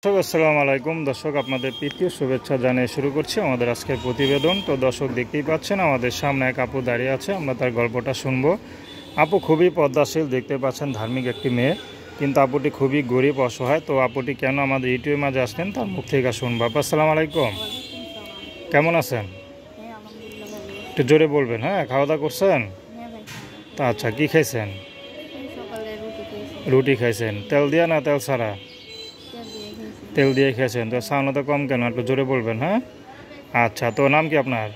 আসসালামু আলাইকুম দর্শক, আপনাদের প্রীতীয় শুভেচ্ছা জানিয়ে শুরু করছি আমাদের আজকের প্রতিবেদন। তো দর্শক, দেখতেই পাচ্ছেন আমাদের সামনে এক আপু দাঁড়িয়ে আছে, আমরা তার গল্পটা শুনবো। আপু খুবই পদ্মাশীল, দেখতে পাচ্ছেন ধার্মিক একটি মেয়ে, কিন্তু আপুটি খুবই গরিব অসহায়। তো আপুটি কেন আমাদের ইউটিউবের মাঝে আসলেন তার মুখ থেকে শুনবো। আপু আসসালামু আলাইকুম, কেমন আছেন? একটু জোরে বলবেন। হ্যাঁ, খাওয়া দাওয়া করছেন? তা আচ্ছা, কি খাইছেন? রুটি খাইছেন, তেল দিয়া না তেল ছাড়া? তেল দিয়ে খেয়েছেন। তো সাউন্ড তো কম কেন, একটু জোরে বলবেন। হ্যাঁ, আচ্ছা। তো নাম কি আপনার?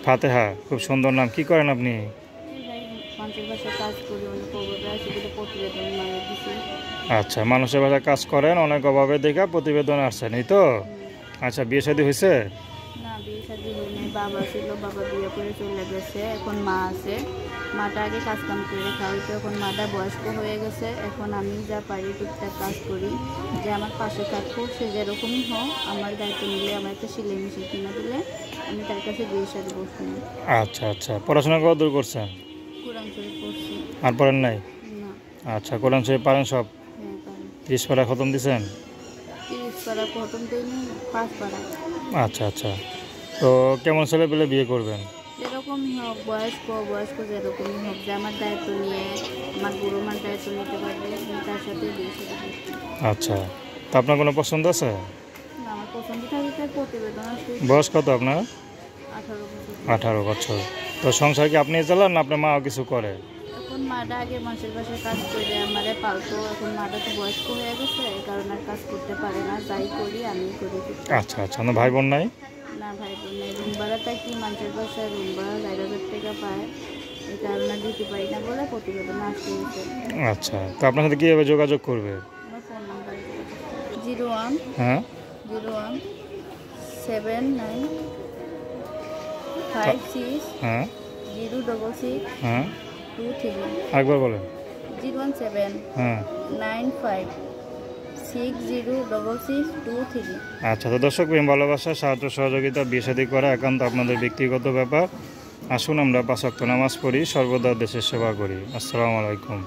ফাতেহা, খুব সুন্দর নাম। কি করেন আপনি? আচ্ছা, মানুষের বাসায় কাজ করেন, অনেক অভাবে দেখা প্রতিবেদন আসছেন, এই তো? আচ্ছা, বিয়ে শাদী হয়েছে? না, বিয়ে শাদী হয়নি। বাবা ছিল, বাবা বিয়ে করে চলে গেছে। এখন মা আছে। মাটা আগে কাজ কাম করে খাওয়াইতো, এখন মাটা বয়স্ক হয়ে গেছে। এখন আমি যা পারি টুকটাক কাজ করি, যে আমার পাশে থাকবো। সে যেরকমই হোক, আমার দায়িত্ব নিলে, আমার একটা সেলাই মেশিন কিনে দিলে আমি তার কাছে বিয়ে শাদী বসবো। আচ্ছা আচ্ছা, পড়াশোনা কত দূর করছেন? কোরআন শরীফ পড়ছি। আর পড়েন নাই? না। আচ্ছা, কোরআন শরীফ পারেন সব? হ্যাঁ, পারি। 30 পারা খতম দিছেন? 30 পারা খতম দিইনি, 5 পারা। আচ্ছা আচ্ছা। তো কেমন ছেলে পেলে বিয়ে করবেন? যেরকমই হোক, বয়স্ক যেরকমই হোক, যে আমার দায়িত্ব নিয়ে, আমার বুড়ো মার দায়িত্ব নিতে পারবে, আমি তার সাথে বিয়ে শাদী করছি। আচ্ছা, তো আপনার কোনো পছন্দ আছে? না, আমার পছন্দ থাকে তার প্রতিবেদন আসে। বয়স কত আপনার? 18 বছর। 18 বছর। তো সংসার কি আপনি চালান না আপনার মাও কিছু করে? এখন মাটা আগে মানুষের বাসায় কাজ করে আমারে পালতো। এখন মাটা তো বয়স্ক হয়ে গেছে, এই কারণে আর কাজ করতে পারে না। যাই করি আমি করি। আচ্ছা আচ্ছা, আপনার ভাই বোন নাই? না, ভাই বোন নেই। রুম ভাড়াটা কি মানুষের বাসায় রুম ভাড়া 4,000 টাকা পায়, এই কারণে দিতে পারি না বলে প্রতিবেদন আসতে হয়েছে। আচ্ছা, তো আপনার সাথে কীভাবে যোগাযোগ করবে? আমার ফোন নাম্বার 01 হ্যাঁ 01 79 56 হ্যাঁ 066 হ্যাঁ 23। একবার বলেন। 017 হ্যাঁ 95 606623। আচ্ছা। তো দর্শক, প্রেম ভালোবাসা সাহায্য সহযোগিতা বিয়ে শাদী করা একান্ত আপনাদের ব্যক্তিগত ব্যাপার। আসুন আমরা 5 ওয়াক্ত নামাজ পড়ি, সর্বদা দেশের সেবা করি। আসসালামু আলাইকুম।